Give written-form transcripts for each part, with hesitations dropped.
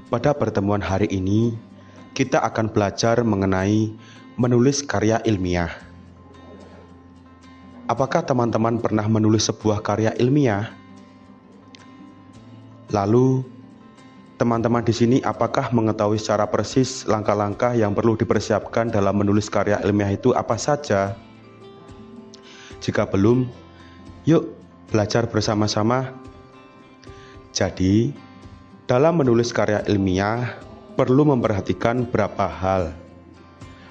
Pada pertemuan hari ini, kita akan belajar mengenai menulis karya ilmiah. Apakah teman-teman pernah menulis sebuah karya ilmiah? Lalu, teman-teman di sini apakah mengetahui secara persis langkah-langkah yang perlu dipersiapkan dalam menulis karya ilmiah itu apa saja? Jika belum, yuk belajar bersama-sama. Jadi, dalam menulis karya ilmiah perlu memperhatikan beberapa hal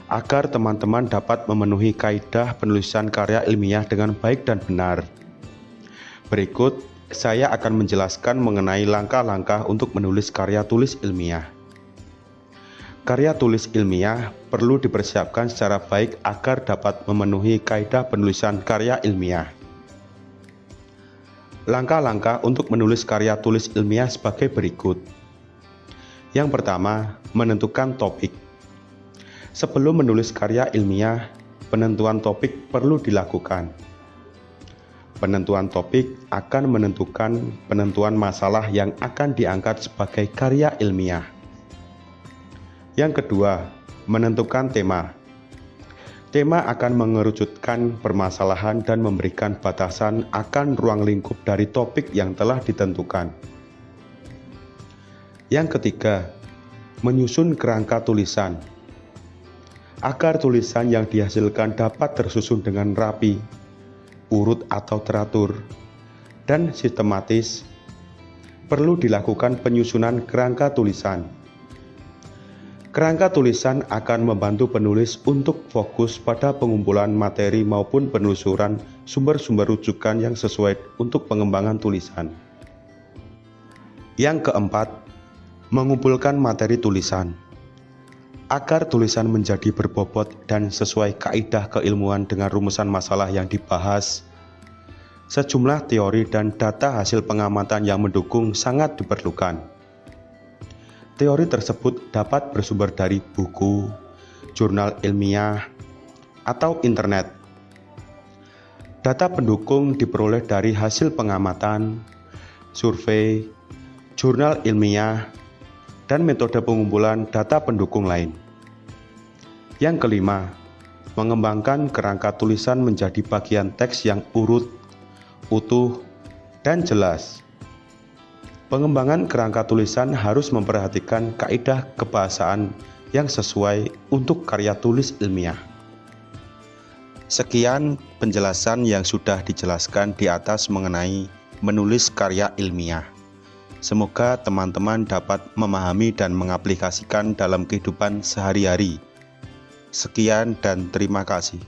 agar teman-teman dapat memenuhi kaidah penulisan karya ilmiah dengan baik dan benar. Berikut saya akan menjelaskan mengenai langkah-langkah untuk menulis karya tulis ilmiah. Karya tulis ilmiah perlu dipersiapkan secara baik agar dapat memenuhi kaidah penulisan karya ilmiah. Langkah-langkah untuk menulis karya tulis ilmiah sebagai berikut. Yang pertama, menentukan topik. Sebelum menulis karya ilmiah, penentuan topik perlu dilakukan. Penentuan topik akan menentukan penentuan masalah yang akan diangkat sebagai karya ilmiah. Yang kedua, menentukan tema. Tema akan mengerucutkan permasalahan dan memberikan batasan akan ruang lingkup dari topik yang telah ditentukan. Yang ketiga, menyusun kerangka tulisan. Agar tulisan yang dihasilkan dapat tersusun dengan rapi, urut atau teratur, dan sistematis, perlu dilakukan penyusunan kerangka tulisan. Kerangka tulisan akan membantu penulis untuk fokus pada pengumpulan materi maupun penelusuran sumber-sumber rujukan yang sesuai untuk pengembangan tulisan. Yang keempat, mengumpulkan materi tulisan. Agar tulisan menjadi berbobot dan sesuai kaidah keilmuan dengan rumusan masalah yang dibahas, sejumlah teori dan data hasil pengamatan yang mendukung sangat diperlukan. Teori tersebut dapat bersumber dari buku, jurnal ilmiah, atau internet. Data pendukung diperoleh dari hasil pengamatan, survei, jurnal ilmiah, dan metode pengumpulan data pendukung lain. Yang kelima, mengembangkan kerangka tulisan menjadi bagian teks yang urut, utuh, dan jelas. Pengembangan kerangka tulisan harus memperhatikan kaidah kebahasaan yang sesuai untuk karya tulis ilmiah. Sekian penjelasan yang sudah dijelaskan di atas mengenai menulis karya ilmiah. Semoga teman-teman dapat memahami dan mengaplikasikan dalam kehidupan sehari-hari. Sekian dan terima kasih.